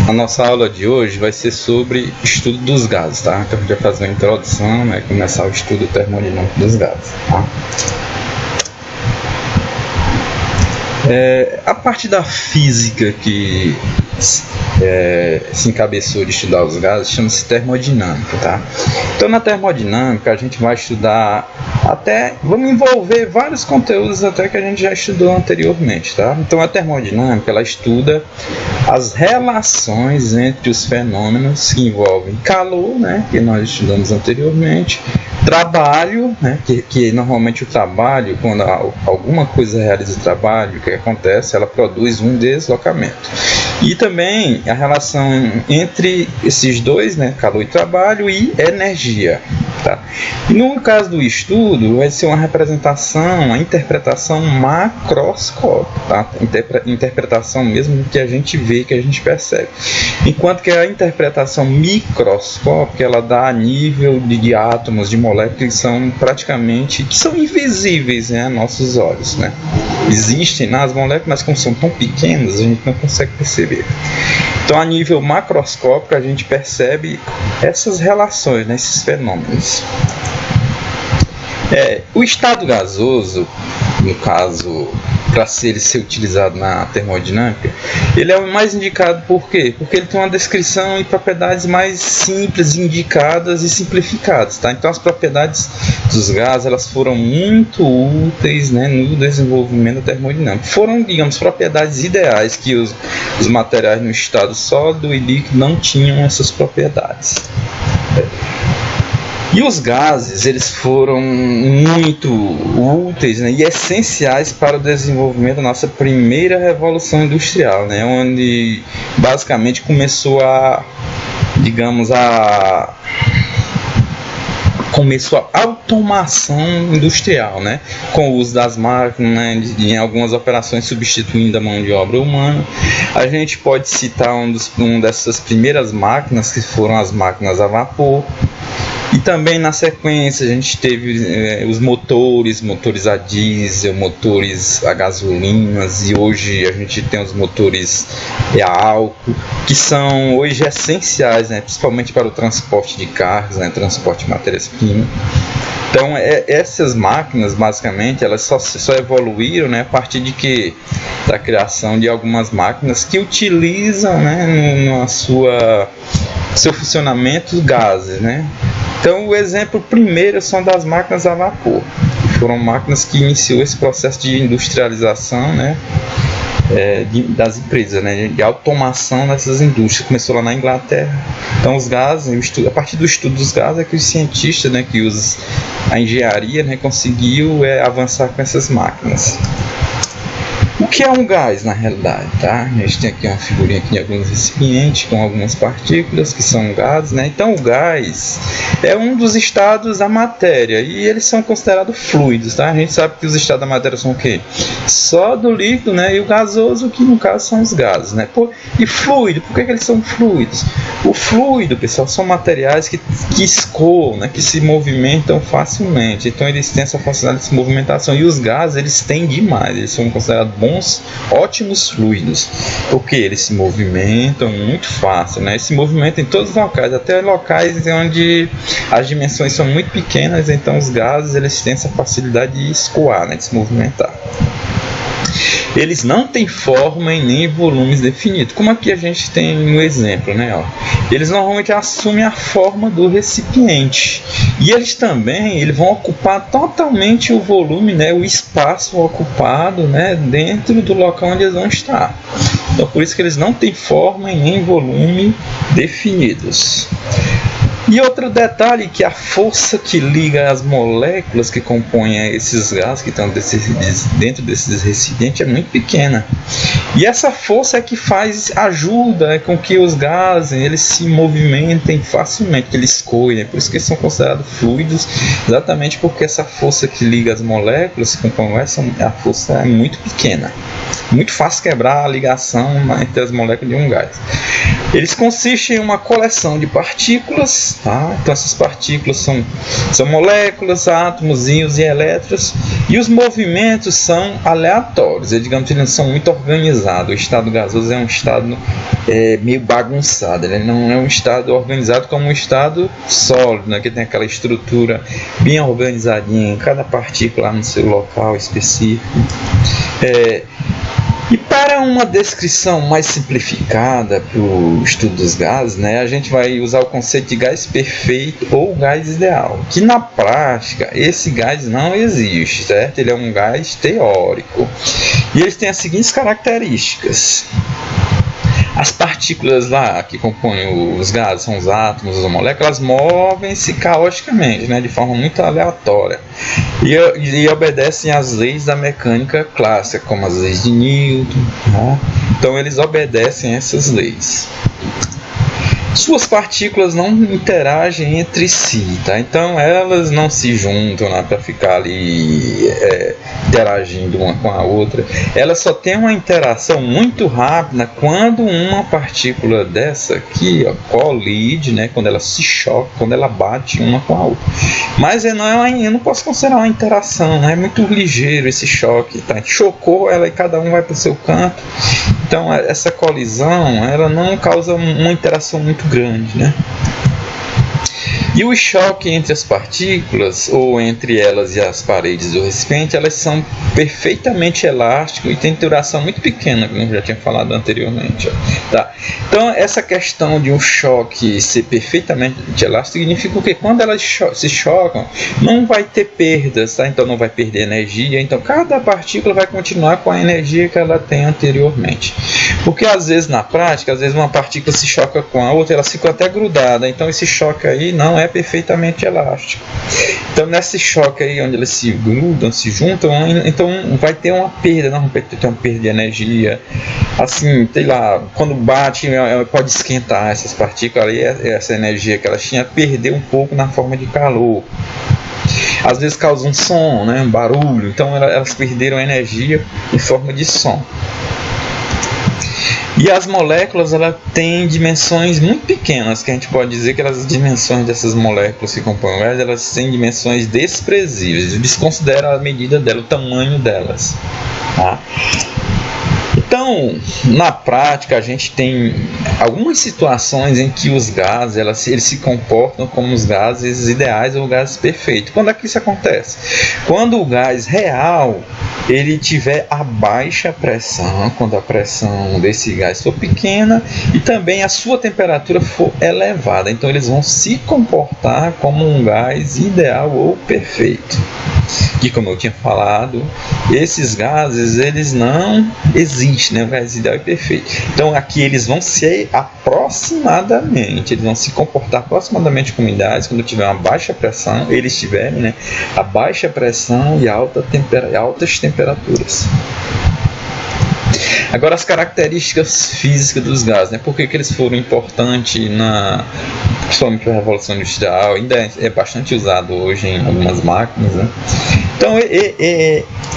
A nossa aula de hoje vai ser sobre estudo dos gases, tá? Então a gente vai fazer uma introdução, né? Começar o estudo termodinâmico dos gases, tá? A parte da física que se encabeçou de estudar os gases chama-se termodinâmica, tá? Então na termodinâmica a gente vai estudar vamos envolver vários conteúdos até que a gente já estudou anteriormente, tá? Então a termodinâmica ela estuda as relações entre os fenômenos que envolvem calor, né, que nós estudamos anteriormente, trabalho, né, que normalmente o trabalho, quando alguma coisa realiza o trabalho, o que acontece? Ela produz um deslocamento. E também a relação entre esses dois, né, calor e trabalho, e energia. Tá? No caso do estudo, vai ser uma representação, uma interpretação macroscópica, tá? Interpretação mesmo do que a gente vê, que a gente percebe. Enquanto que a interpretação microscópica, ela dá a nível de átomos, de moléculas que são invisíveis, né, a nossos olhos, né? Existem nas moléculas, mas como são tão pequenas, a gente não consegue perceber. Então, a nível macroscópico, a gente percebe essas relações, né, esses fenômenos. O estado gasoso, no caso, para ele ser utilizado na termodinâmica, ele é o mais indicado por quê? Porque ele tem uma descrição e propriedades mais simples, indicadas e simplificadas, tá? Então as propriedades dos gases elas foram muito úteis, né, no desenvolvimento da termodinâmica. Foram, digamos, propriedades ideais que os materiais no estado sólido e líquido não tinham essas propriedades. E os gases, eles foram muito úteis, né, e essenciais para o desenvolvimento da nossa primeira revolução industrial, né, onde basicamente começou a automação industrial, né, com o uso das máquinas, né, em algumas operações substituindo a mão de obra humana. A gente pode citar uma dessas primeiras máquinas, que foram as máquinas a vapor. E também na sequência a gente teve os motores a diesel, motores a gasolinas, e hoje a gente tem os motores a álcool, que são hoje essenciais, né, principalmente para o transporte de carros, né, transporte de matérias-primas. Então essas máquinas basicamente elas só evoluíram, né, a partir da criação de algumas máquinas que utilizam, né, no seu funcionamento gases, né. Então o exemplo primeiro são das máquinas a vapor, que foram máquinas que iniciou esse processo de industrialização, né, das empresas, né, de automação dessas indústrias. Começou lá na Inglaterra. Então os gases, a partir do estudo dos gases é que os cientistas, né, que usam a engenharia, né, conseguiu avançar com essas máquinas. O que é um gás na realidade, tá? A gente tem aqui uma figurinha aqui de alguns recipientes com algumas partículas que são gases, né? Então o gás é um dos estados da matéria e eles são considerados fluidos, tá? A gente sabe que os estados da matéria são o quê? Sólido, líquido, né? E o gasoso, que no caso são os gases, né? E fluido, por que eles são fluidos? O fluido, pessoal, são materiais que escoam, né? Que se movimentam facilmente. Então eles têm essa facilidade de se movimentação. E os gases, eles têm demais, eles são considerados ótimos fluidos, porque eles se movimentam muito fácil, né? Eles se movimentam em todos os locais, até locais onde as dimensões são muito pequenas. Então os gases eles têm essa facilidade de escoar, né? De se movimentar. Eles não têm forma e nem volumes definidos, como aqui a gente tem no exemplo, né? Eles normalmente assumem a forma do recipiente e eles também vão ocupar totalmente o volume, né? O espaço ocupado, né? Dentro do local onde eles vão estar. Então por isso que eles não têm forma e nem volume definidos. E outro detalhe, que a força que liga as moléculas que compõem esses gases que estão dentro desses recipientes é muito pequena. E essa força é que ajuda com que os gases eles se movimentem facilmente, que eles escoem, por isso que eles são considerados fluidos, exatamente porque essa força que liga as moléculas que compõem a força é muito pequena. Muito fácil quebrar a ligação entre as moléculas de um gás. Eles consistem em uma coleção de partículas partículas, tá? Então essas partículas são moléculas, átomos, íons e elétrons, e os movimentos são aleatórios, digamos que eles não são muito organizados. O estado gasoso é um estado meio bagunçado, ele não é um estado organizado como um estado sólido, né, que tem aquela estrutura bem organizadinha, cada partícula no seu local específico. E para uma descrição mais simplificada para o estudo dos gases, né, a gente vai usar o conceito de gás perfeito ou gás ideal, que na prática esse gás não existe, certo? Ele é um gás teórico e ele tem as seguintes características. As partículas lá que compõem os gases, são os átomos, as moléculas, movem-se caoticamente, né, de forma muito aleatória e obedecem às leis da mecânica clássica, como as leis de Newton, né? Então eles obedecem a essas leis. Suas partículas não interagem entre si, tá? Então elas não se juntam para ficar ali interagindo uma com a outra. Elas só têm uma interação muito rápida quando uma partícula dessa aqui, ó, colide, né? Quando ela se choca, quando ela bate uma com a outra. Mas eu não posso considerar uma interação, né? É muito ligeiro esse choque, tá? Chocou ela e cada um vai para o seu canto. Então essa colisão, ela não causa uma interação muito grande, né? E o choque entre as partículas, ou entre elas e as paredes do recipiente, elas são perfeitamente elásticas e têm duração muito pequena, como eu já tinha falado anteriormente. Tá? Então, essa questão de um choque ser perfeitamente elástico significa que quando elas se chocam, não vai ter perdas, tá? Então não vai perder energia, então cada partícula vai continuar com a energia que ela tem anteriormente. Porque às vezes na prática, uma partícula se choca com a outra, elas ficam até grudadas, então esse choque aí não é perfeitamente elástico. Então nesse choque aí onde eles se grudam, se juntam, então vai ter uma perda, não vai ter uma perda de energia. Assim, sei lá, quando bate pode esquentar essas partículas aí, essa energia que elas tinham, perder um pouco na forma de calor. Às vezes causa um som, né, um barulho, então elas perderam energia em forma de som. E as moléculas, ela têm dimensões muito pequenas, que a gente pode dizer que as dimensões dessas moléculas que compõem o gás, elas têm dimensões desprezíveis, desconsidera a medida dela, o tamanho delas. Tá? Então, na prática, a gente tem algumas situações em que os gases eles se comportam como os gases ideais ou gases perfeitos. Quando é que isso acontece? Quando o gás real ele tiver a baixa pressão, quando a pressão desse gás for pequena e também a sua temperatura for elevada. Então, eles vão se comportar como um gás ideal ou perfeito. E como eu tinha falado, esses gases eles não existem, né? O gás ideal e perfeito. Então aqui eles vão ser aproximadamente, eles vão se comportar aproximadamente como gases quando tiver uma baixa pressão, eles tiverem, né, a baixa pressão e altas temperaturas. Agora as características físicas dos gases, né? Por que eles foram importantes principalmente na Revolução Industrial, ainda é bastante usado hoje em algumas máquinas, né? Então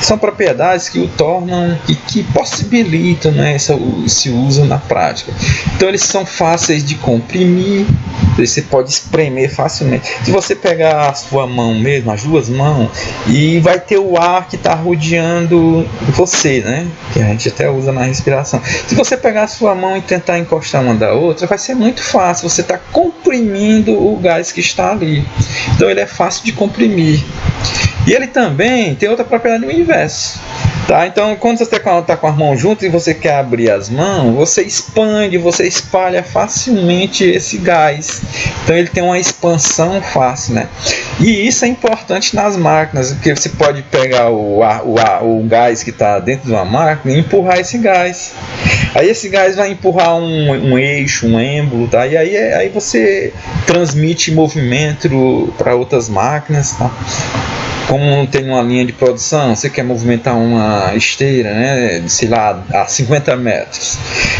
são propriedades que o tornam e que possibilitam, né, esse uso na prática. Então eles são fáceis de comprimir, você pode espremer facilmente. Se você pegar a sua mão mesmo, as duas mãos, e vai ter o ar que está rodeando você, né? Que a gente até usa na respiração. Se você pegar a sua mão e tentar encostar uma da outra, vai ser muito fácil, você está comprimindo o gás que está ali. Então ele é fácil de comprimir. E ele também tem outra propriedade do inverso. Tá? Então, quando você está com as mãos juntas e você quer abrir as mãos, você expande, você espalha facilmente esse gás. Então, ele tem uma expansão fácil, né? E isso é importante nas máquinas, porque você pode pegar o gás que está dentro de uma máquina e empurrar esse gás. Aí esse gás vai empurrar um eixo, um êmbolo, tá? E aí você transmite movimento para outras máquinas, tá? Como tem uma linha de produção, você quer movimentar uma esteira, né, sei lá, a 50 metros.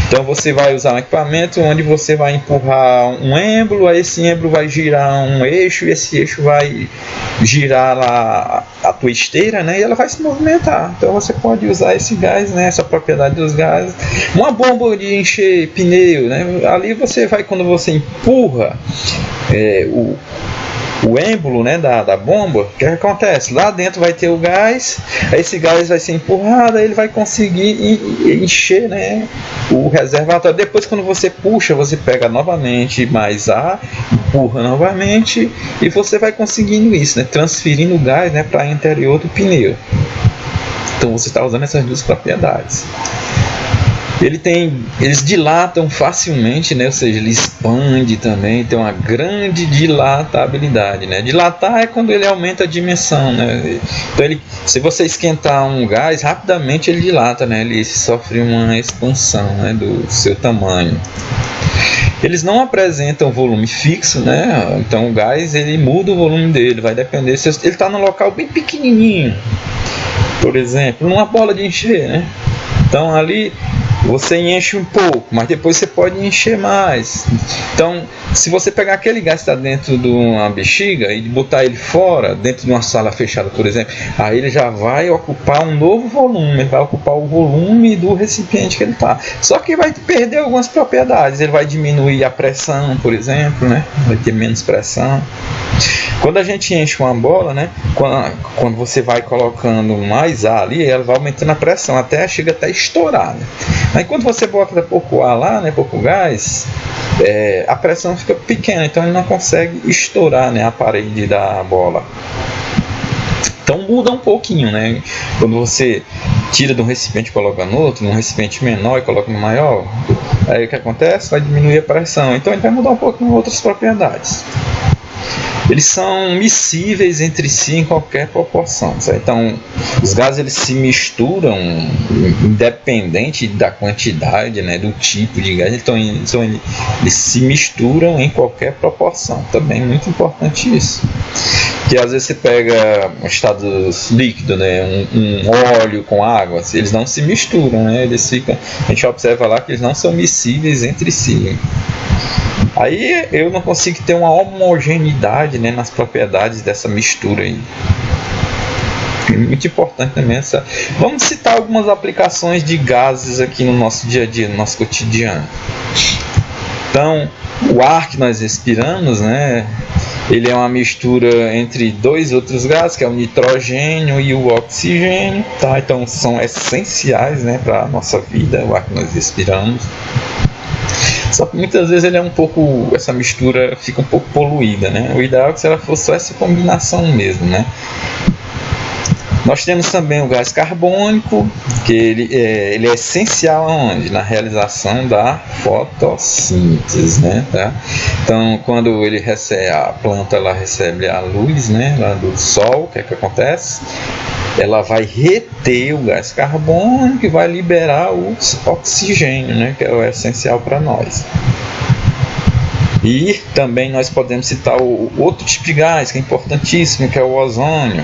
Então você vai usar um equipamento onde você vai empurrar um êmbolo, aí esse êmbolo vai girar um eixo e esse eixo vai girar lá a tua esteira, né, e ela vai se movimentar. Então você pode usar esse gás, né, essa propriedade dos gases. Uma bomba de encher pneu, né, ali você vai, quando você empurra o êmbolo, né, da bomba, o que acontece? Lá dentro vai ter o gás, aí esse gás vai ser empurrado, aí ele vai conseguir encher, né, o reservatório. Depois, quando você puxa, você pega novamente mais ar, empurra novamente e você vai conseguindo isso, né, transferindo o gás, né, para o interior do pneu. Então você está usando essas duas propriedades. Eles dilatam facilmente, né? Ou seja, ele expande também, tem uma grande dilatabilidade, né? Dilatar é quando ele aumenta a dimensão, né? Então se você esquentar um gás, rapidamente ele dilata, né? Ele sofre uma expansão, né, do seu tamanho. Eles não apresentam volume fixo, né? Então o gás ele muda o volume dele, vai depender se ele está num local bem pequenininho, por exemplo, numa bola de encher, né? Então ali você enche um pouco, mas depois você pode encher mais. Então, se você pegar aquele gás que está dentro de uma bexiga e botar ele fora, dentro de uma sala fechada, por exemplo, aí ele já vai ocupar um novo volume, ele vai ocupar o volume do recipiente que ele está. Só que vai perder algumas propriedades, ele vai diminuir a pressão, por exemplo, né? Vai ter menos pressão. Quando a gente enche uma bola, né, quando você vai colocando mais ar ali, ela vai aumentando a pressão, chega até estourar, né? Aí quando você bota pouco ar lá, né, pouco gás, a pressão fica pequena, então ele não consegue estourar, né, a parede da bola. Então muda um pouquinho, né? Quando você tira de um recipiente e coloca no outro, num recipiente menor e coloca no maior, aí o que acontece? Vai diminuir a pressão, então ele vai mudar um pouquinho outras propriedades. Eles são miscíveis entre si em qualquer proporção, certo? Então, os gases eles se misturam independente da quantidade, né, do tipo de gás. Então, eles se misturam em qualquer proporção. Também é muito importante isso. Porque às vezes você pega um estado líquido, né, um óleo com água, eles não se misturam, né? A gente observa lá que eles não são miscíveis entre si. Aí eu não consigo ter uma homogeneidade, né, nas propriedades dessa mistura aí. É muito importante também essa. Vamos citar algumas aplicações de gases aqui no nosso dia a dia, no nosso cotidiano. Então, o ar que nós respiramos, né, ele é uma mistura entre dois outros gases, que é o nitrogênio e o oxigênio, tá? Então são essenciais, né, para a nossa vida, o ar que nós respiramos. Só que muitas vezes essa mistura fica um pouco poluída, né? O ideal é que se ela fosse só essa combinação mesmo, né? Nós temos também o gás carbônico, que ele é essencial aonde? Na realização da fotossíntese, né? Tá? Então, quando a planta ela recebe a luz, né, lá do sol, o que é que acontece? Ela vai reter o gás carbônico e vai liberar o oxigênio, né, que é o essencial para nós. E também nós podemos citar o outro tipo de gás que é importantíssimo, que é o ozônio.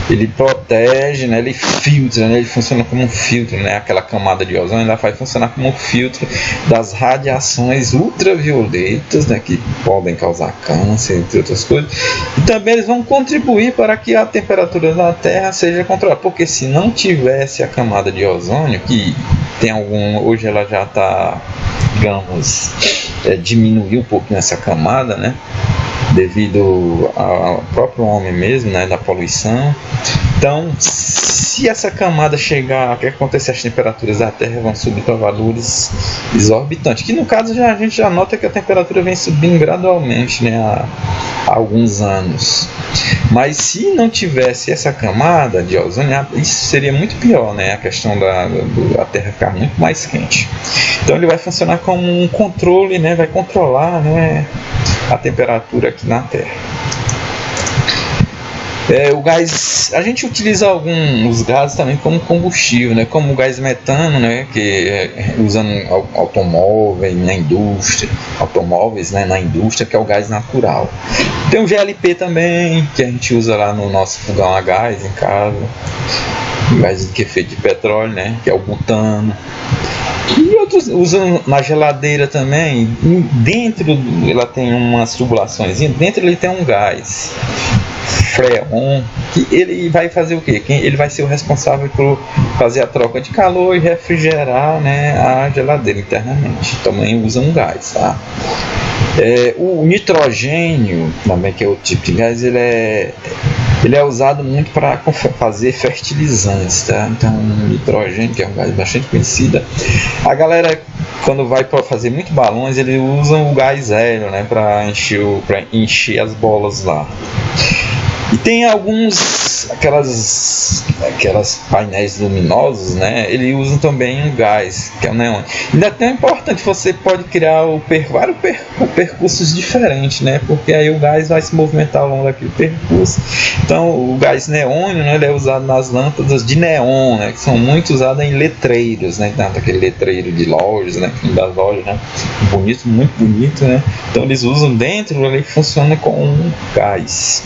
Ele protege, né, ele filtra, né, ele funciona como um filtro, né, aquela camada de ozônio ela vai funcionar como um filtro das radiações ultravioletas, né, que podem causar câncer, entre outras coisas. E também eles vão contribuir para que a temperatura da Terra seja controlada, porque se não tivesse a camada de ozônio, que tem hoje ela já está, digamos, diminuiu um pouquinho essa camada, né, devido ao próprio homem mesmo, né, da poluição. Então, se essa camada chegar, o que acontece? As temperaturas da Terra vão subir para valores exorbitantes, que no caso a gente já nota que a temperatura vem subindo gradualmente, né, há alguns anos. Mas se não tivesse essa camada de ozônio, isso seria muito pior, né, a questão da Terra ficar muito mais quente. Então ele vai funcionar como um controle, né, vai controlar, né, a temperatura aqui na Terra. O gás, a gente utiliza alguns gases também como combustível, né, como o gás metano, né, que usando automóveis na indústria, que é o gás natural. Tem o GLP também, que a gente usa lá no nosso fogão a gás em casa, gás que é feito de petróleo, né, que é o butano. E outros usam na geladeira também. Dentro ela tem umas tubulações, dentro ele tem um gás freon, que ele vai fazer o quê? Ele vai ser o responsável por fazer a troca de calor e refrigerar, né, a geladeira internamente. Também usa um gás, tá? O nitrogênio, também, que é o tipo de gás, ele é usado muito para fazer fertilizantes, tá? Então, o nitrogênio, que é um gás bastante conhecido, a galera, quando vai para fazer muito balões, eles usam o gás hélio, né, para encher as bolas lá. E tem aquelas painéis luminosos, né? Eles usam também um gás, que é o neon. Ainda é tão importante, você pode criar vários percursos diferentes, né? Porque aí o gás vai se movimentar ao longo daquele percurso. Então, o gás neônio, né, ele é usado nas lâmpadas de neon, né? Que são muito usadas em letreiros, né? Tanto aquele letreiro de lojas, né? Das lojas, né? Bonito, muito bonito, né? Então, eles usam dentro, ele funciona com um gás.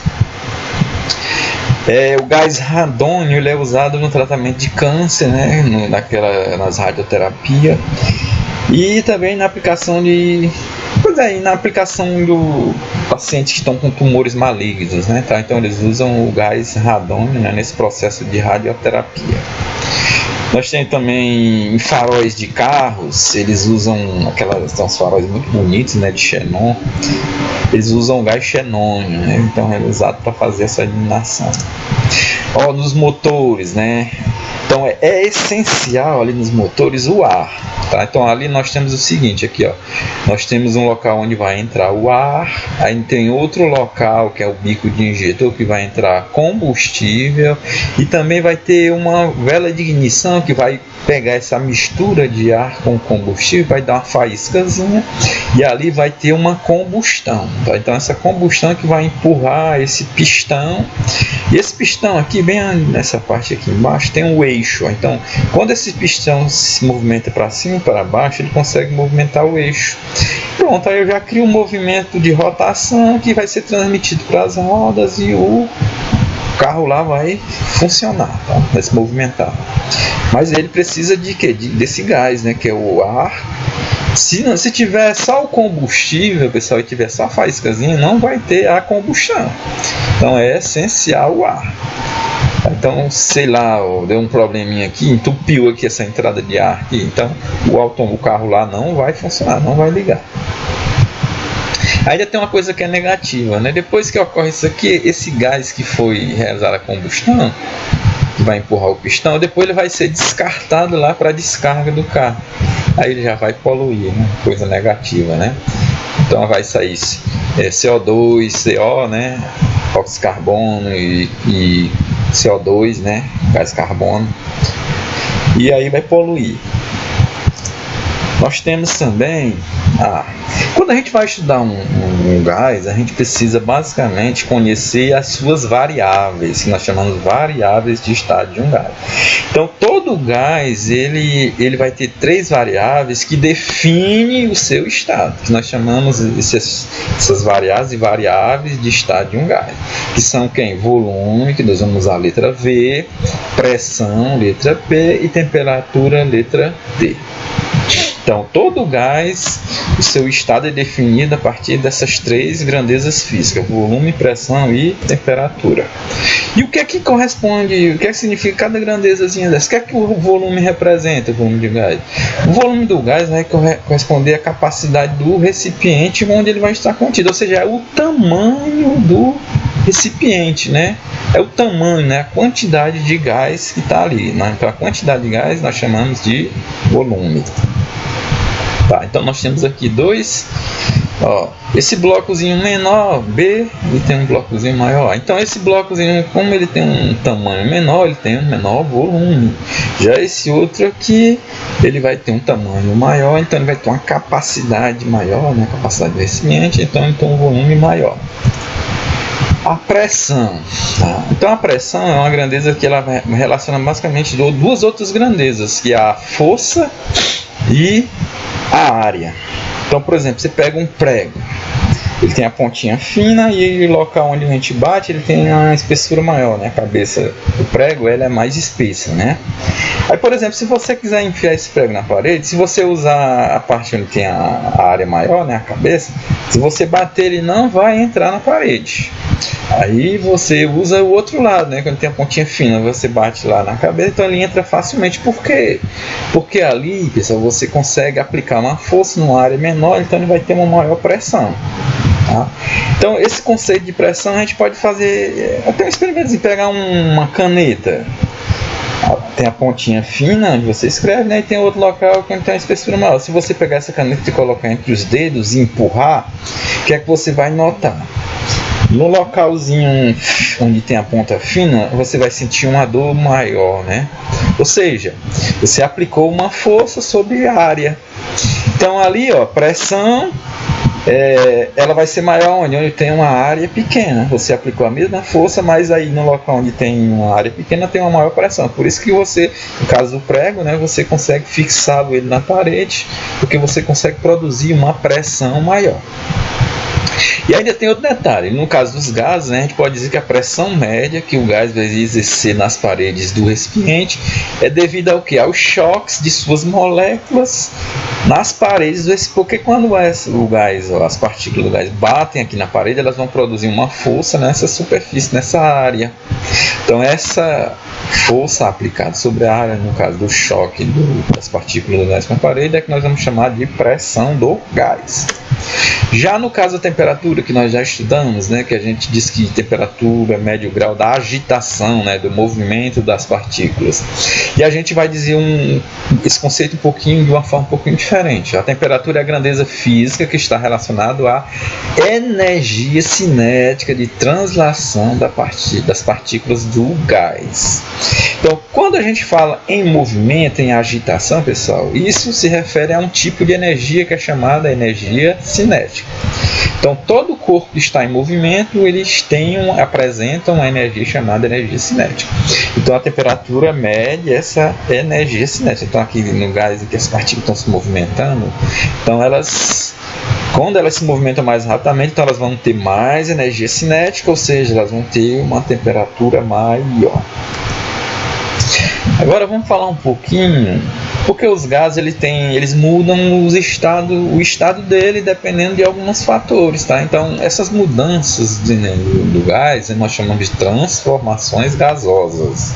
O gás radônio, ele é usado no tratamento de câncer, né, nas radioterapias, e também na aplicação do pacientes que estão com tumores malignos, né, tá? Então eles usam o gás radônio, né, nesse processo de radioterapia. Nós temos também em faróis de carros, eles usam uns faróis muito bonitos, né, de xenon. Eles usam gás xenônio, né, então é usado para fazer essa iluminação. Nos motores, né, então é essencial ali nos motores o ar, tá? Então ali nós temos o seguinte aqui, ó, nós temos um local onde vai entrar o ar, aí tem outro local que é o bico de injetor que vai entrar combustível, e também vai ter uma vela de ignição que vai pegar essa mistura de ar com combustível, vai dar uma faíscazinha e ali vai ter uma combustão, tá? Então essa combustão que vai empurrar esse pistão, e esse pistão aqui, bem nessa parte aqui embaixo, tem um eixo. Então quando esse pistão se movimenta para cima e para baixo, ele consegue movimentar o eixo. Pronto, aí eu já crio um movimento de rotação que vai ser transmitido para as rodas e o carro lá vai funcionar, tá? Vai se movimentar. Mas ele precisa de quê? Desse gás, né? Que é o ar. Se tiver só o combustível, pessoal, e tiver só a faíscazinha, não vai ter a combustão. Então é essencial o ar. Então, sei lá, deu um probleminha aqui, entupiu aqui essa entrada de ar aqui, então o carro lá não vai funcionar, não vai ligar. Ainda tem uma coisa que é negativa, né? Depois que ocorre isso aqui, esse gás que foi realizado a combustão, que vai empurrar o pistão, depois ele vai ser descartado lá para a descarga do carro. Aí ele já vai poluir, né? Coisa negativa, né? Então vai sair CO2, CO, né? Óxido de carbono e CO2, né? Gás carbono. E aí vai poluir. Nós temos também, quando a gente vai estudar um gás, a gente precisa basicamente conhecer as suas variáveis, que nós chamamos de variáveis de estado de um gás. Então todo gás ele vai ter 3 variáveis que definem o seu estado, que nós chamamos essas variáveis de estado de um gás, que são quem? Volume, que nós vamos usar a letra V, pressão, letra P, e temperatura, letra D. Então, todo gás, o seu estado é definido a partir dessas 3 grandezas físicas: volume, pressão e temperatura. E o que é que corresponde, o que é que significa cada grandezazinha dessa? O que é que o volume representa, o volume de gás? O volume do gás vai corresponder à capacidade do recipiente onde ele vai estar contido, ou seja, é o tamanho do recipiente, né? É o tamanho, né? A quantidade de gás que está ali, né? Então, a quantidade de gás nós chamamos de volume. Tá, então nós temos aqui 2, esse blocozinho menor B e tem um blocozinho maior. Então esse blocozinho, como ele tem um tamanho menor, ele tem um menor volume. Já esse outro aqui, ele vai ter um tamanho maior, então ele vai ter uma capacidade maior, né? Capacidade do recipiente, então ele tem um volume maior. A pressão, tá? Então a pressão é uma grandeza que ela relaciona basicamente 2 outras grandezas, que é a força e a área. Então, por exemplo, você pega um prego. ele tem a pontinha fina e o local onde a gente bate ele tem uma espessura maior, né? A cabeça do prego ela é mais espessa, né? Aí, por exemplo, se você quiser enfiar esse prego na parede, se você usar a parte onde tem a área maior, né, a cabeça, se você bater ele não vai entrar na parede. Aí você usa o outro lado, né, quando tem a pontinha fina, você bate lá na cabeça, então ele entra facilmente. Por quê? Porque ali, pessoal, você consegue aplicar uma força numa área menor, então ele vai ter uma maior pressão. Tá? Então esse conceito de pressão a gente pode fazer até um experimento de pegar uma caneta. Tem a pontinha fina onde você escreve, né? E tem outro local que tem uma espessura maior. Se você pegar essa caneta e colocar entre os dedos e empurrar, o que é que você vai notar? No localzinho onde tem a ponta fina, você vai sentir uma dor maior, né? Ou seja, você aplicou uma força sobre a área. Então ali, ó, pressão, ela vai ser maior onde tem uma área pequena. Você aplicou a mesma força, mas aí no local onde tem uma área pequena tem uma maior pressão. Por isso que você, no caso do prego, né, você consegue fixar ele na parede, porque você consegue produzir uma pressão maior. E ainda tem outro detalhe, no caso dos gases, né, a gente pode dizer que a pressão média que o gás vai exercer nas paredes do recipiente é devido ao que? Aos choques de suas moléculas nas paredes do recipiente, porque quando o gás, as partículas do gás batem aqui na parede, elas vão produzir uma força nessa superfície, nessa área. Então essa força aplicada sobre a área, no caso do choque das partículas do gás com a parede, é que nós vamos chamar de pressão do gás. Já no caso da temperatura, que nós já estudamos, né, que a gente diz que temperatura é médio grau da agitação, né, do movimento das partículas. E a gente vai dizer esse conceito de uma forma um pouquinho diferente. A temperatura é a grandeza física que está relacionada à energia cinética de translação das partículas do gás. Então, quando a gente fala em movimento, em agitação, pessoal, isso se refere a um tipo de energia que é chamada energia cinética. Então, todo o corpo que está em movimento, eles apresentam uma energia chamada energia cinética. Então, a temperatura mede essa energia cinética. Então, aqui no gás, aqui as partículas estão se movimentando, então quando elas se movimentam mais rapidamente, então elas vão ter mais energia cinética, ou seja, elas vão ter uma temperatura maior. Agora vamos falar um pouquinho, porque os gases eles mudam o estado dele dependendo de alguns fatores, tá? Então essas mudanças do gás nós chamamos de transformações gasosas.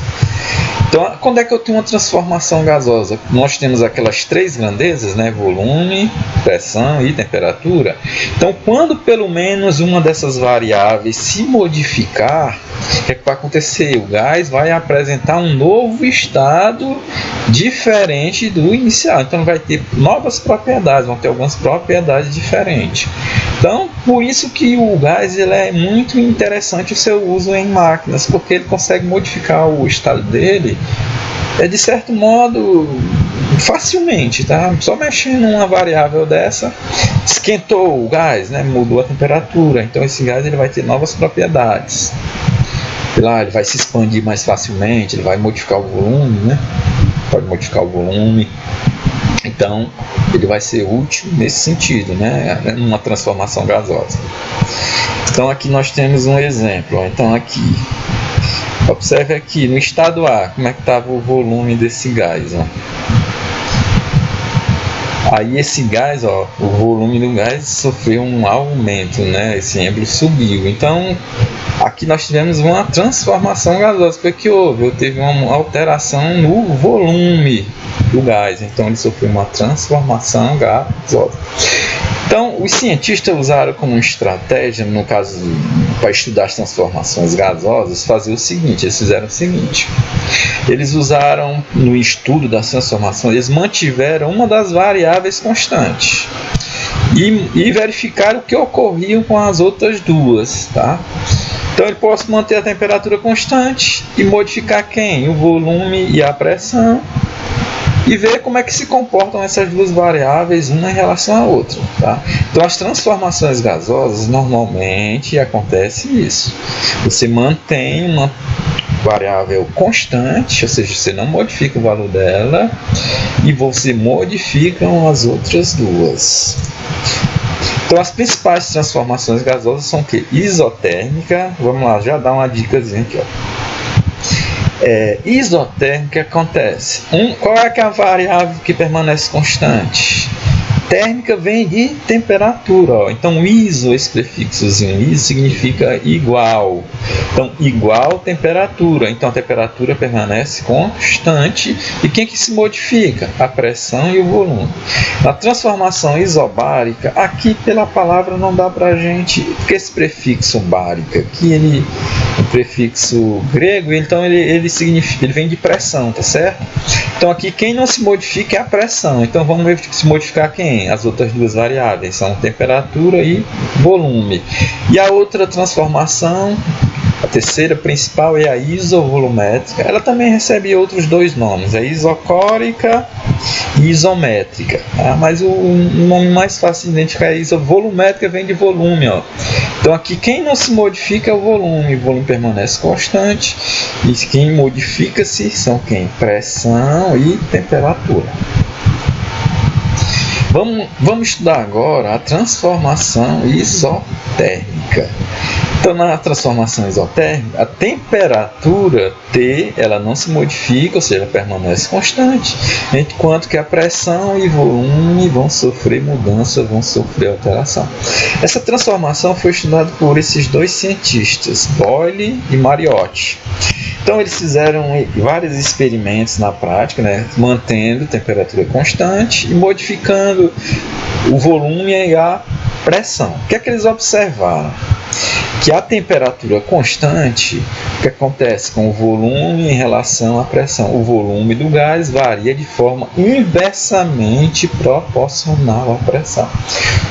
Então, quando é que eu tenho uma transformação gasosa? Nós temos aquelas três grandezas, né? Volume, pressão e temperatura. Então, quando pelo menos uma dessas variáveis se modificar, o que é que vai acontecer? O gás vai apresentar um novo estado diferente do inicial. Então, vai ter novas propriedades, vão ter algumas propriedades diferentes. Então, por isso que o gás ele é muito interessante o seu uso em máquinas, porque ele consegue modificar o estado dele, de certo modo, facilmente, tá? Só mexendo uma variável dessa, esquentou o gás, né? Mudou a temperatura, então esse gás ele vai ter novas propriedades. Ele vai se expandir mais facilmente, ele vai modificar o volume, né? Pode modificar o volume. Então, ele vai ser útil nesse sentido, né? Numa transformação gasosa. Então, aqui nós temos um exemplo. Então, aqui, observe aqui, no estado A, como é que estava o volume desse gás, ó. Aí esse gás, ó, o volume do gás sofreu um aumento, né? Esse êmbolo subiu. Então, aqui nós tivemos uma transformação gasosa. O que houve? Teve uma alteração no volume do gás. Então, ele sofreu uma transformação gasosa. Então, os cientistas usaram como estratégia, no caso, para estudar as transformações gasosas, fazer o seguinte, eles fizeram o seguinte, eles usaram, no estudo das transformações, eles mantiveram uma das variáveis constantes e verificaram o que ocorria com as outras duas, tá? Então, ele pode manter a temperatura constante e modificar quem? O volume e a pressão, e ver como é que se comportam essas duas variáveis uma em relação à outra, tá? Então, as transformações gasosas, normalmente acontece isso. Você mantém uma variável constante, ou seja, você não modifica o valor dela, e você modifica as outras duas. Então as principais transformações gasosas são o quê? Isotérmica, vamos lá, já dá uma dicasinha aqui, ó. Isotérmica acontece. Qual é que é a variável que permanece constante? Térmica vem de temperatura, ó. Então iso, esse prefixozinho iso significa igual. Então igual temperatura. Então a temperatura permanece constante. E quem que se modifica? A pressão e o volume. Na transformação isobárica, aqui pela palavra não dá pra gente, porque esse prefixo bárica aqui, ele é um prefixo grego, então ele significa, ele vem de pressão, tá certo? Então aqui quem não se modifica é a pressão. Então vamos se modificar quem? As outras duas variáveis são temperatura e volume. E a outra transformação, a terceira principal, é a isovolumétrica. Ela também recebe outros dois nomes, a isocórica e isométrica. Mas o nome mais fácil de identificar é isovolumétrica, vem de volume, ó. Então aqui quem não se modifica é o volume permanece constante, e quem modifica-se são quem? Pressão e temperatura. Vamos estudar agora a transformação isotérmica. Então, na transformação isotérmica, a temperatura T ela não se modifica, ou seja, permanece constante, enquanto que a pressão e volume vão sofrer mudança, vão sofrer alteração. Essa transformação foi estudada por esses dois cientistas, Boyle e Mariotti. Então eles fizeram vários experimentos na prática, né, mantendo temperatura constante e modificando o volume e a pressão. O que é que eles observaram? Que a temperatura constante, o que acontece com o volume em relação à pressão? O volume do gás varia de forma inversamente proporcional à pressão.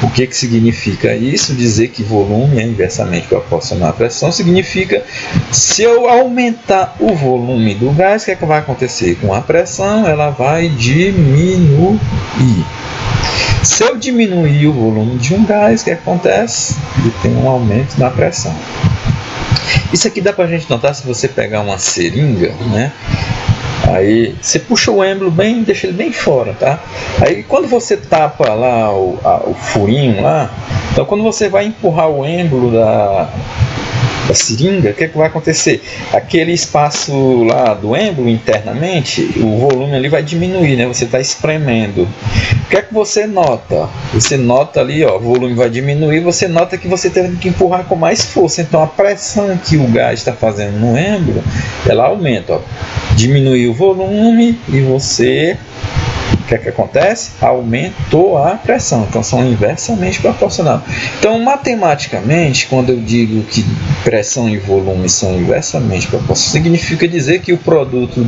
O que significa isso? Dizer que volume é inversamente proporcional à pressão significa, se eu aumentar o volume do gás, o que é que vai acontecer com a pressão? Ela vai diminuir. Se eu diminuir o volume de um gás, o que acontece? Ele tem um aumento na pressão. Isso aqui dá para a gente notar se você pegar uma seringa, né? Aí você puxa o êmbolo bem, deixa ele bem fora, tá? Aí quando você tapa lá o furinho lá, então quando você vai empurrar o êmbolo da seringa, o que vai acontecer? Aquele espaço lá do êmbolo internamente, o volume ali vai diminuir, né? Você está espremendo. O que é que você nota? Você nota ali, ó, o volume vai diminuir, você nota que você tem que empurrar com mais força. Então a pressão que o gás está fazendo no êmbolo, ela aumenta, ó. Diminui o volume e você... O que é que acontece? Aumentou a pressão. Então são inversamente proporcionais. Então matematicamente, quando eu digo que pressão e volume são inversamente proporcionais, significa dizer que o produto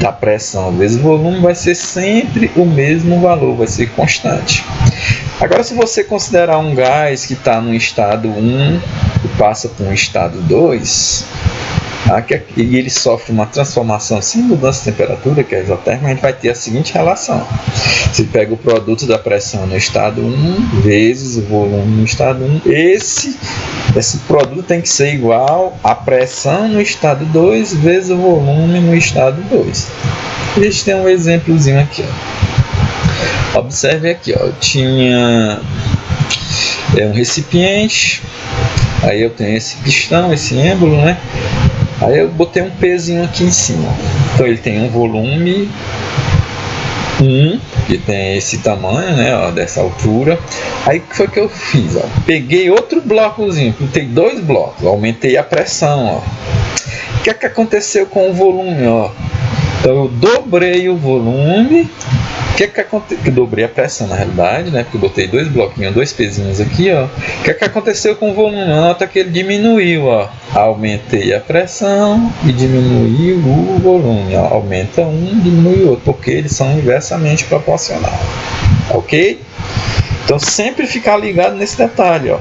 da pressão vezes volume vai ser sempre o mesmo valor, vai ser constante. Agora, se você considerar um gás que está no estado 1 e passa para um estado 2, e ele sofre uma transformação sem mudança de temperatura, que é a isotérmica, a gente vai ter a seguinte relação. Você pega o produto da pressão no estado 1 vezes o volume no estado 1. Esse produto tem que ser igual à pressão no estado 2 vezes o volume no estado 2. A gente tem um exemplozinho aqui, ó. Observe aqui, ó. Eu tinha um recipiente, aí eu tenho esse pistão, esse êmbolo, né? Aí eu botei um pezinho aqui em cima. Então ele tem um volume 1, que tem esse tamanho, né, ó, dessa altura. Aí o que foi que eu fiz? Ó? Peguei outro blocozinho, botei 2 blocos, aumentei a pressão. Ó. O que é que aconteceu com o volume? Ó? Então eu dobrei o volume. O que é que aconteceu? Eu dobrei a pressão na realidade, né? Porque eu botei 2 bloquinhos, 2 pezinhos aqui, ó. O que é que aconteceu com o volume? Nota que ele diminuiu, ó. Aumentei a pressão e diminuiu o volume, ó. Aumenta um, diminui o outro, porque eles são inversamente proporcionais. Ok? Então sempre ficar ligado nesse detalhe, ó.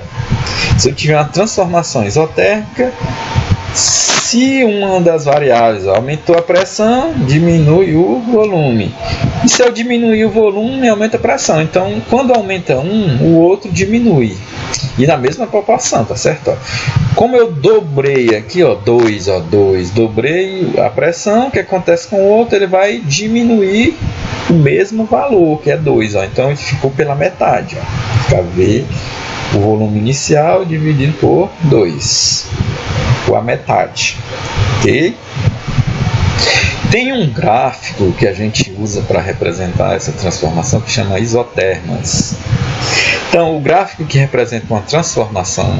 Se eu tiver uma transformação isotérmica, se uma das variáveis aumentou a pressão, diminui o volume. E se eu diminuir o volume, aumenta a pressão. Então, quando aumenta um, o outro diminui. E na mesma proporção, tá certo? Ó. Como eu dobrei aqui, ó, 2, dobrei a pressão, o que acontece com o outro? Ele vai diminuir o mesmo valor, que é 2, ó. Então ele ficou pela metade, ó. Fica V, o volume inicial dividido por 2, ou a metade, ok? Tem um gráfico que a gente usa para representar essa transformação que chama isotermas. Então, o gráfico que representa uma transformação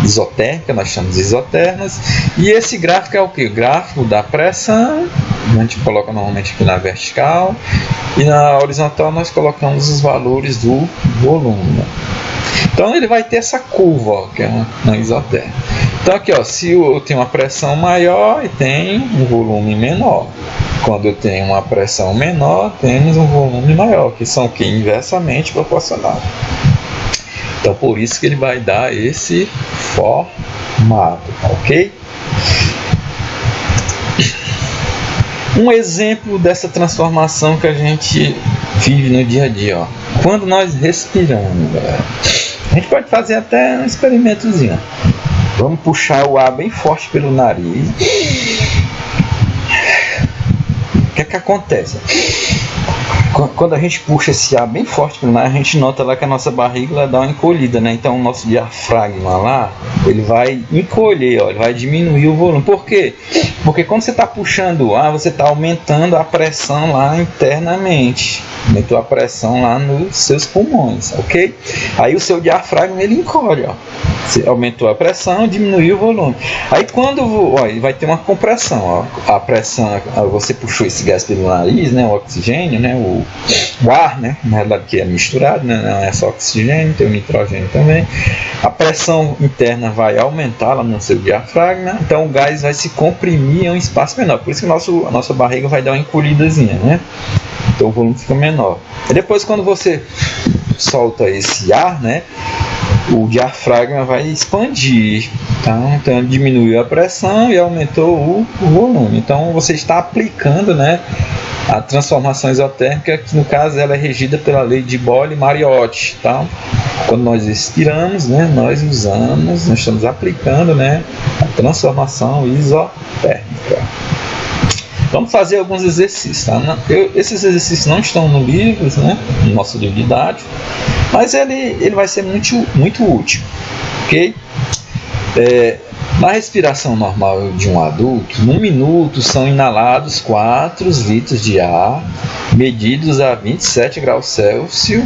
isotérmica, nós chamamos de isotermas, e esse gráfico é o que? O gráfico da pressão, a gente coloca normalmente aqui na vertical, e na horizontal nós colocamos os valores do volume. Então ele vai ter essa curva, ó, que é uma isoterma. Então aqui, ó, se eu tenho uma pressão maior e tem um volume menor. Quando eu tenho uma pressão menor, temos um volume maior, que são que inversamente proporcionais. Então por isso que ele vai dar esse formato, ok? Um exemplo dessa transformação que a gente vive no dia a dia, ó. Quando nós respiramos, galera, a gente pode fazer até um experimentozinho. Vamos puxar o ar bem forte pelo nariz. O que é que acontece? Quando a gente puxa esse ar bem forte pelo nariz, a gente nota lá que a nossa barriga dá uma encolhida, né? Então o nosso diafragma lá, ele vai encolher, ó, ele vai diminuir o volume. Por quê? Porque quando você está puxando o ar, você está aumentando a pressão lá internamente. Aumentou a pressão lá nos seus pulmões, ok? Aí o seu diafragma, ele encolhe, ó. Você aumentou a pressão, diminuiu o volume. Aí quando, ó, vai ter uma compressão, ó. A pressão, você puxou esse gás pelo nariz, né? O oxigênio, né? O ar, né? Na realidade que é misturado, né? Não é só oxigênio, tem o nitrogênio também. A pressão interna vai aumentar lá no seu diafragma, então o gás vai se comprimir em um espaço menor. Por isso que a nossa barriga vai dar uma encolhidazinha, né? Então o volume fica menor. E depois quando você solta esse ar, né? O diafragma vai expandir, tá? Então diminuiu a pressão e aumentou o volume. Então você está aplicando, né, a transformação isotérmica, que no caso ela é regida pela lei de Boyle-Mariotti, tá? Quando nós expiramos, né, nós estamos aplicando, né, a transformação isotérmica. Vamos fazer alguns exercícios, tá? Esses exercícios não estão no livro, né, no nosso livro didático, mas ele vai ser muito útil, ok? Na respiração normal de um adulto, num minuto são inalados 4 litros de ar, medidos a 27 graus Celsius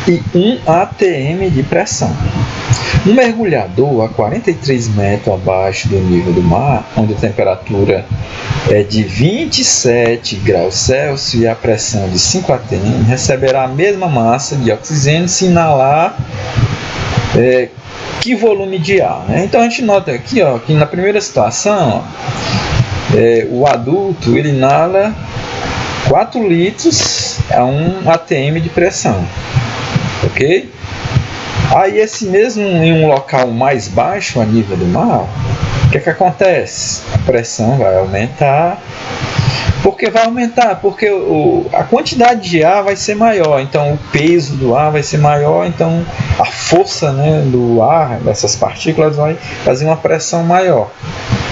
e 1 atm de pressão. Um mergulhador a 43 metros abaixo do nível do mar, onde a temperatura é de 27 graus Celsius e a pressão de 5 atm, receberá a mesma massa de oxigênio se inalar que volume de ar, né? Então a gente nota aqui, ó, que na primeira situação, ó, o adulto ele inala 4 litros a 1 atm de pressão, ok? Aí esse mesmo em um local mais baixo a nível do mar, o que acontece? A pressão vai aumentar. Por que vai aumentar? Porque a quantidade de ar vai ser maior, então o peso do ar vai ser maior, então a força, né, do ar, dessas partículas, vai fazer uma pressão maior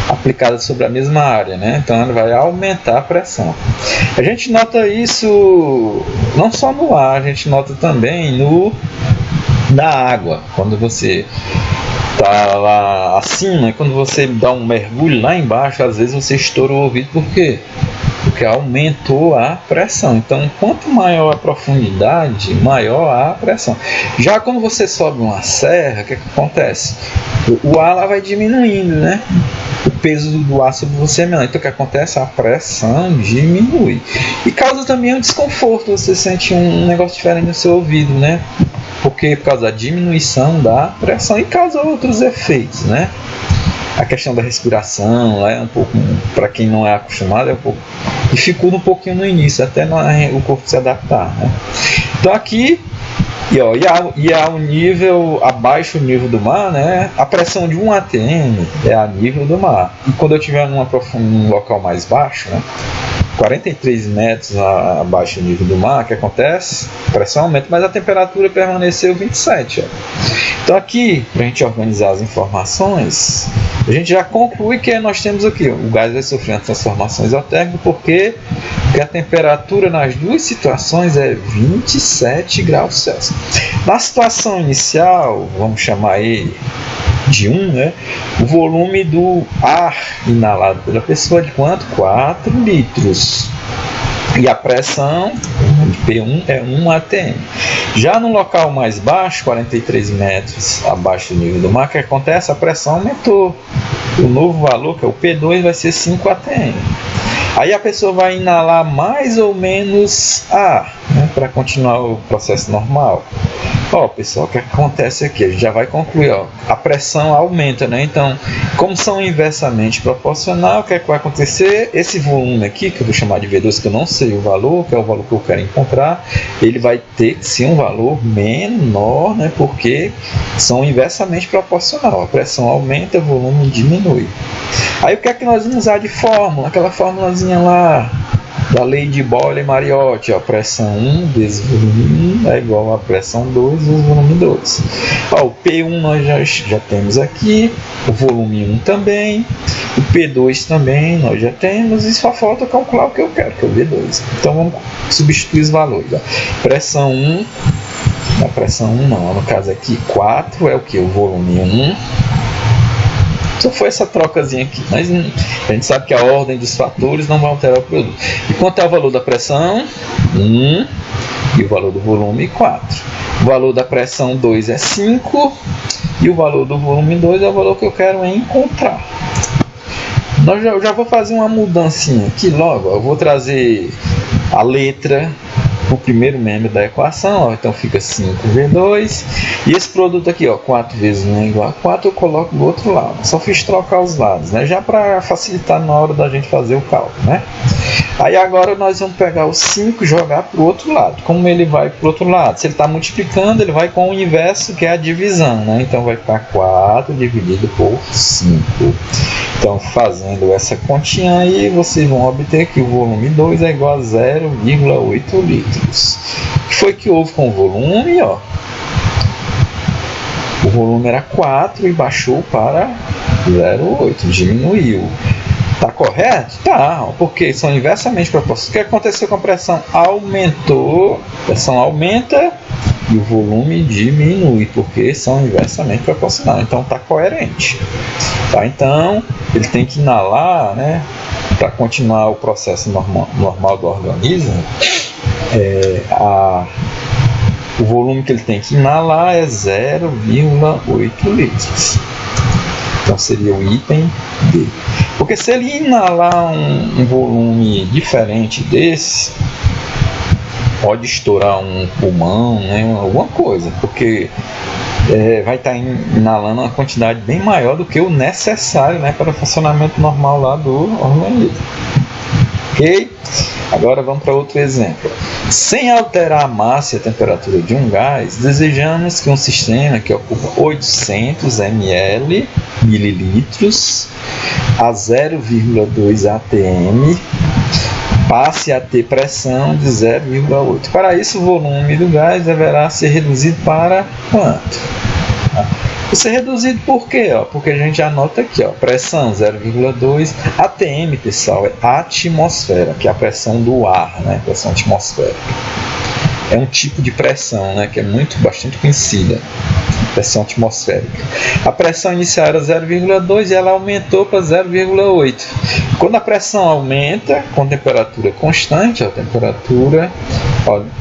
aplicada sobre a mesma área, né? Então ela vai aumentar a pressão. A gente nota isso não só no ar, a gente nota também na água. Quando você está lá acima, quando você dá um mergulho lá embaixo, às vezes você estoura o ouvido. Por quê? Porque aumentou a pressão. Então, quanto maior a profundidade, maior a pressão. Já quando você sobe uma serra, o que acontece? O ar lá vai diminuindo, né? O peso do ar sobre você é menor. Então, o que acontece? A pressão diminui. E causa também um desconforto. Você sente um negócio diferente no seu ouvido, né? Porque por causa da diminuição da pressão e causa outros efeitos, né? A questão da respiração lá é um pouco, para quem não é acostumado, é um pouco, dificulta um pouquinho no início, até o corpo se adaptar, né? Então aqui, e ao nível, abaixo do nível do mar, né? A pressão de 1 atm é a nível do mar. E quando eu estiver num local mais baixo, né? 43 metros abaixo do nível do mar, o que acontece? A pressão aumenta, mas a temperatura permaneceu 27. Ó. Então aqui, para a gente organizar as informações, a gente já conclui que nós temos aqui, o gás vai sofrer uma transformação isotérmica porque a temperatura nas duas situações é 27 graus Celsius. Na situação inicial, vamos chamar aí de 1, né? O volume do ar inalado pela pessoa é de quanto? 4 litros. E a pressão P1 é 1 atm. Já no local mais baixo, 43 metros abaixo do nível do mar, o que acontece? A pressão aumentou. O novo valor, que é o P2, vai ser 5 atm. Aí a pessoa vai inalar mais ou menos ar, né, para continuar o processo normal. Ó, pessoal, o que acontece aqui? A gente já vai concluir, ó, a pressão aumenta, né? Então, como são inversamente proporcional, o que é que vai acontecer? Esse volume aqui, que eu vou chamar de V2, que eu não sei o valor, que é o valor que eu quero encontrar, ele vai ter que ser um valor menor, né? Porque são inversamente proporcional. A pressão aumenta, o volume diminui. Aí o que é que nós vamos usar de fórmula? Aquela fórmulazinha lá da lei de Boyle-Mariotti, a pressão 1 vezes volume 1 é igual a pressão 2 vezes volume 2. Ó, o P1 nós já temos aqui, o volume 1 também, o P2 também nós já temos, e só falta calcular o que eu quero, que é o V2. Então vamos substituir os valores. Ó. Pressão 1, a pressão 1 não, no caso aqui 4 é o que? O volume 1. Só foi essa trocazinha aqui, mas a gente sabe que a ordem dos fatores não vai alterar o produto. E quanto é o valor da pressão? 1 e o valor do volume 4. O valor da pressão 2 é 5 e o valor do volume 2 é o valor que eu quero encontrar. Eu já vou fazer uma mudancinha aqui logo. Eu vou trazer a letra o primeiro membro da equação, ó, então fica 5V2, e esse produto aqui, ó, 4 vezes 1 é igual a 4, eu coloco do outro lado, só fiz trocar os lados, né, já para facilitar na hora da gente fazer o cálculo, né. Aí agora nós vamos pegar o 5 e jogar para o outro lado. Como ele vai para o outro lado? Se ele está multiplicando, ele vai com o inverso, que é a divisão, né, então vai ficar 4 dividido por 5. Então, fazendo essa continha aí, vocês vão obter que o volume 2 é igual a 0,8 litros. O que foi que houve com o volume? Ó? O volume era 4 e baixou para 0,8, diminuiu. Está correto? Tá, porque são inversamente proporcionais. O que aconteceu com a pressão? Aumentou, a pressão aumenta e o volume diminui, porque são inversamente proporcionais. Então está coerente. Tá? Então ele tem que inalar, né, para continuar o processo normal do organismo. O volume que ele tem que inalar é 0,8 litros. Então seria o item D. Porque se ele inalar um volume diferente desse, pode estourar um pulmão, né, alguma coisa, porque vai estar inalando uma quantidade bem maior do que o necessário, né, para o funcionamento normal lá do organismo. Ok? Agora vamos para outro exemplo. Sem alterar a massa e a temperatura de um gás, desejamos que um sistema que ocupa 800 mililitros a 0,2 atm passe a ter pressão de 0,8. Para isso, o volume do gás deverá ser reduzido para quanto? Vai ser reduzido por quê? Porque a gente anota aqui, pressão 0,2 atm, pessoal, é atmosfera, que é a pressão do ar, né? Pressão atmosférica. É um tipo de pressão, né, que é bastante conhecida, pressão atmosférica. A pressão inicial era 0,2 e ela aumentou para 0,8. Quando a pressão aumenta com temperatura constante, a temperatura,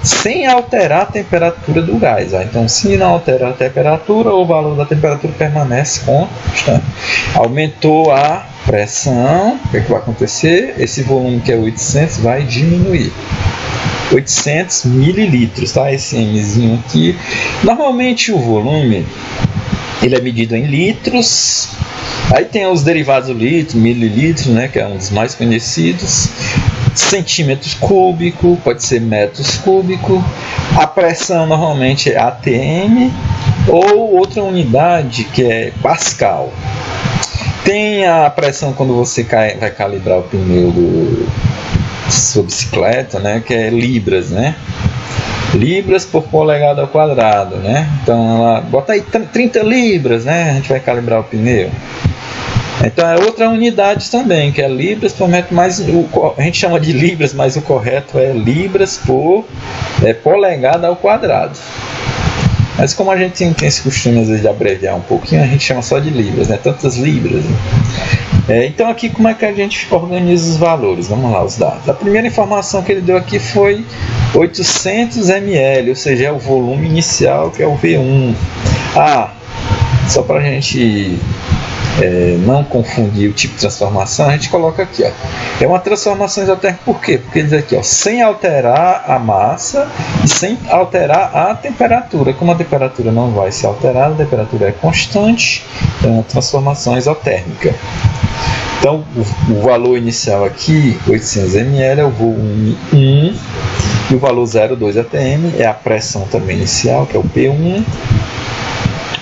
sem alterar a temperatura do gás. Então, se não alterar a temperatura, o valor da temperatura permanece constante. Aumentou a pressão, o que vai acontecer? Esse volume que é 800 vai diminuir. 800 mililitros, tá? Esse Mzinho aqui. Normalmente o volume ele é medido em litros. Aí tem os derivados do litro, mililitros, né? Que é um dos mais conhecidos. Centímetros cúbicos, pode ser metros cúbicos. A pressão normalmente é atm ou outra unidade que é pascal. Tem a pressão quando você vai calibrar o pneu sua bicicleta, né, que é libras, né? Libras por polegada ao quadrado, né? Então ela bota aí 30 libras, né? A gente vai calibrar o pneu. Então é outra unidade também, que é libras por metro, mas a gente chama de libras, mas o correto é libras por polegada ao quadrado. Mas como a gente tem esse costume às vezes de abreviar um pouquinho, a gente chama só de libras, né? Tantas libras. Então aqui como é que a gente organiza os valores? Vamos lá, os dados. A primeira informação que ele deu aqui foi 800 ml, ou seja, é o volume inicial, que é o V1. Só para a gente não confundir o tipo de transformação, a gente coloca aqui, ó. É uma transformação isotérmica, por quê? Porque ele diz aqui, ó, sem alterar a massa e sem alterar a temperatura. Como a temperatura não vai ser alterada, a temperatura é constante, é uma transformação isotérmica. Então, o valor inicial aqui, 800 ml, é o volume 1, e o valor 0,2 atm é a pressão também inicial, que é o P1.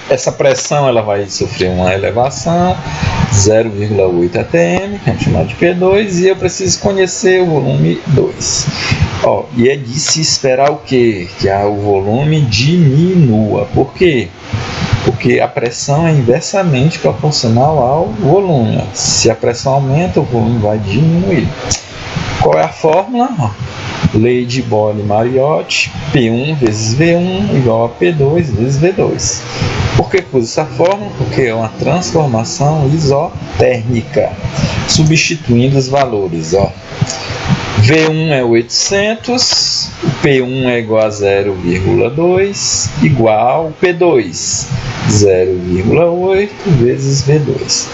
Essa pressão ela vai sofrer uma elevação, 0,8 atm, que é chamado de P2, e eu preciso conhecer o volume 2. E é de se esperar o quê? Que o volume diminua. Por quê? Porque a pressão é inversamente proporcional ao volume. Se a pressão aumenta, o volume vai diminuir. Qual é a fórmula? Lei de Boole-Mariotti, P1 vezes V1 igual a P2 vezes V2. Por que uso essa fórmula? Porque é uma transformação isotérmica, substituindo os valores. V1 é 800, o P1 é igual a 0,2, igual P2, 0,8 vezes V2.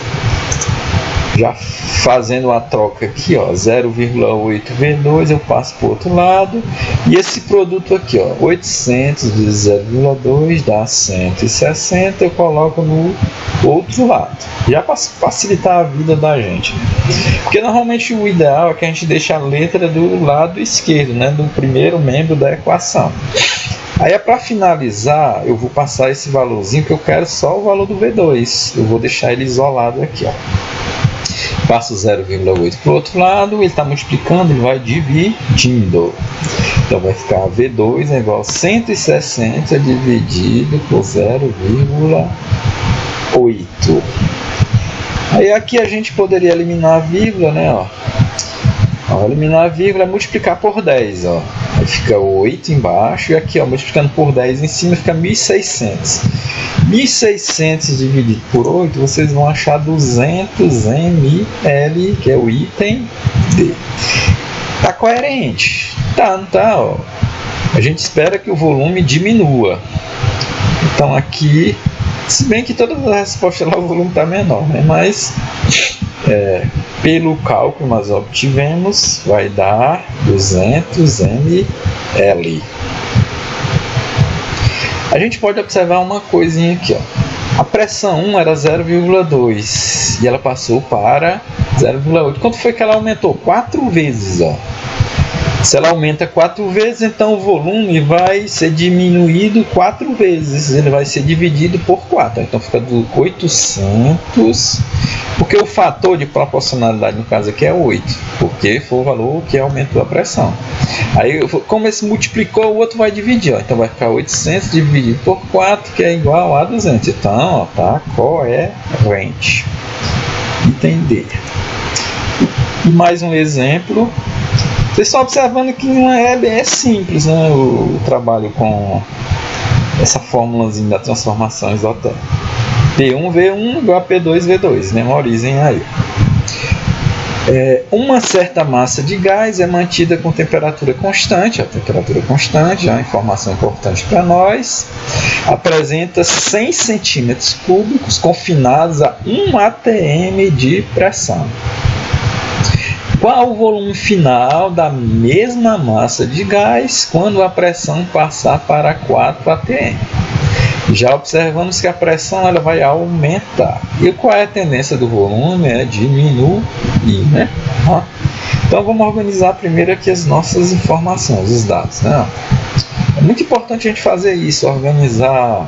Já fazendo uma troca aqui, 0,8 V2, eu passo para o outro lado. E esse produto aqui, 800 vezes 0,2 dá 160, eu coloco no outro lado. Já para facilitar a vida da gente. Porque normalmente o ideal é que a gente deixe a letra do lado esquerdo, né, do primeiro membro da equação. Aí para finalizar, eu vou passar esse valorzinho que eu quero só o valor do V2. Eu vou deixar ele isolado aqui, Passo 0,8 para o outro lado, ele está multiplicando, ele vai dividindo. Então vai ficar V2 é igual a 160 dividido por 0,8. Aí aqui a gente poderia eliminar a vírgula, né? Eliminar a vírgula é multiplicar por 10. Aí fica 8 embaixo e aqui multiplicando por 10 em cima fica 1.600. 1.600 dividido por 8, vocês vão achar 200 ml, que é o item D. Tá coerente? Tá, não tá? A gente espera que o volume diminua. Então aqui, se bem que todas as respostas lá o volume está menor, né? Mas pelo cálculo que nós obtivemos, vai dar 200 ml. A gente pode observar uma coisinha aqui, A pressão 1 era 0,2 e ela passou para 0,8. Quanto foi que ela aumentou? 4 vezes, Se ela aumenta 4 vezes, então o volume vai ser diminuído 4 vezes. Ele vai ser dividido por 4. Então fica do 800, porque o fator de proporcionalidade no caso aqui é 8, porque foi o valor que aumentou a pressão. Aí, como esse multiplicou, o outro vai dividir. Então vai ficar 800 dividido por 4, que é igual a 200. Então, tá coerente. Item D. E mais um exemplo. Vocês estão observando que não é simples, né, o trabalho com essa fórmulazinha da transformação isotérmica. P1 V1 igual a P2 V2, memorizem aí. Uma certa massa de gás é mantida com temperatura constante, a temperatura constante, é uma informação importante para nós, apresenta 100 centímetros cúbicos confinados a 1 atm de pressão. Qual o volume final da mesma massa de gás quando a pressão passar para 4 atm? Já observamos que a pressão ela vai aumentar. E qual é a tendência do volume? É diminuir, né? Então vamos organizar primeiro aqui as nossas informações, os dados, né? É muito importante a gente fazer isso, organizar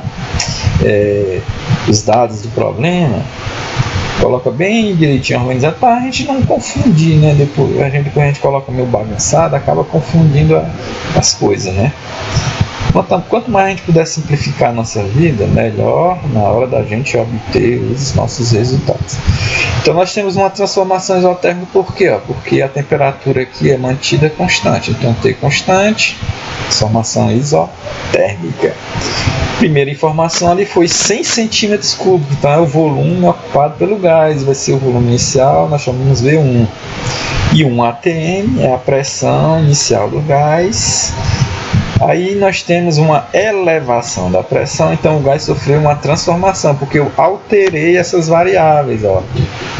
os dados do problema, Coloca bem direitinho organizado para a gente não confundir, né? Depois a gente coloca meio bagunçado, acaba confundindo as coisas, né? Quanto mais a gente puder simplificar a nossa vida, melhor na hora da gente obter os nossos resultados. Então nós temos uma transformação isotérmica por quê? Porque a temperatura aqui é mantida constante. Então T constante, transformação isotérmica. Primeira informação ali foi 100 centímetros cúbicos, então é o volume ocupado pelo gás, vai ser o volume inicial, nós chamamos V1. E 1 atm é a pressão inicial do gás. Aí nós temos uma elevação da pressão, então o gás sofreu uma transformação, porque eu alterei essas variáveis. Ó.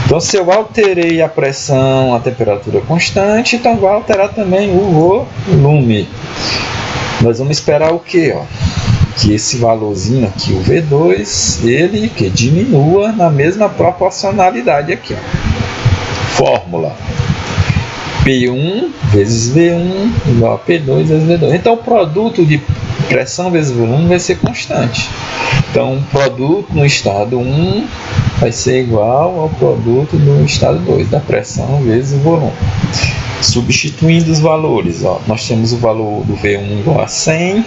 Então se eu alterei a pressão, a temperatura constante, então vai alterar também o volume. Nós vamos esperar o quê? Ó? Que esse valorzinho aqui, o V2, ele que diminua na mesma proporcionalidade aqui. Ó. Fórmula. P1 vezes V1 igual a P2 vezes V2. Então, o produto de pressão vezes volume vai ser constante. Então, o produto no estado 1 vai ser igual ao produto no estado 2, da pressão vezes o volume. Substituindo os valores, ó, nós temos o valor do V1 igual a 100,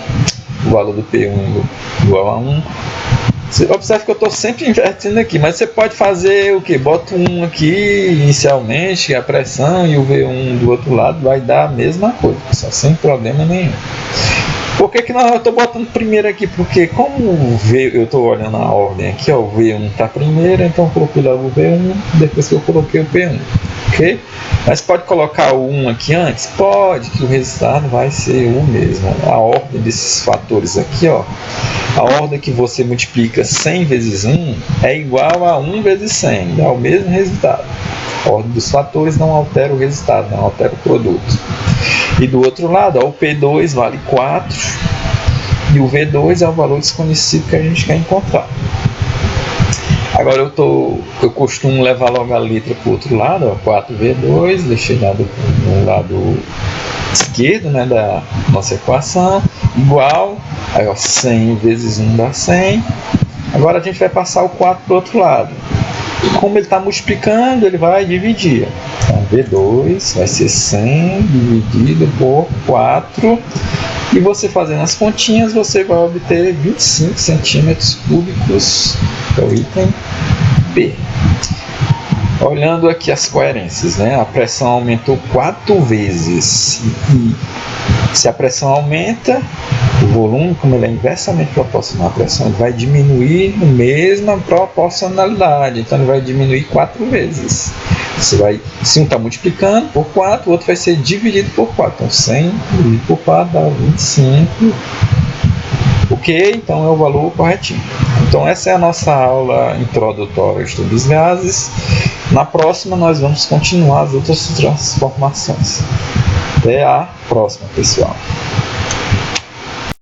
o valor do P1 igual a 1. Você observa que eu estou sempre invertendo aqui, mas você pode fazer o que? Bota um aqui inicialmente, a pressão, e o V1 do outro lado vai dar a mesma coisa, pessoal, sem problema nenhum. Por que eu estou botando primeiro aqui? Porque como eu estou olhando a ordem aqui, ó, o V1 está primeiro, então eu coloquei logo o V1, depois que eu coloquei o P1. Ok? Mas pode colocar o 1 aqui antes? Pode, que o resultado vai ser o mesmo. A ordem desses fatores aqui, ó, a ordem que você multiplica 100 vezes 1 é igual a 1 vezes 100, dá o mesmo resultado. A ordem dos fatores não altera o resultado, não altera o produto. E do outro lado, ó, o P2 vale 4 e o V2 é o valor desconhecido que a gente quer encontrar. Agora eu costumo levar logo a letra para o outro lado, ó, 4V2, deixei no lado esquerdo, né, da nossa equação, igual, aí, ó, 100 vezes 1 dá 100. Agora a gente vai passar o 4 para o outro lado. E como ele está multiplicando, ele vai dividir. Então, V2 vai ser 100 dividido por 4. E você fazendo as continhas, você vai obter 25 centímetros cúbicos, que é o item B. Olhando aqui as coerências, né? A pressão aumentou 4 vezes. E se a pressão aumenta, o volume, como ele é inversamente proporcional à pressão, ele vai diminuir na mesma proporcionalidade. Então, ele vai diminuir 4 vezes. Se um está multiplicando por 4, o outro vai ser dividido por 4. Então, 100 dividido por 4 dá 25. Ok? Então, é o valor corretinho. Então, essa é a nossa aula introdutória ao estudo dos gases. Na próxima, nós vamos continuar as outras transformações. Até a próxima, pessoal.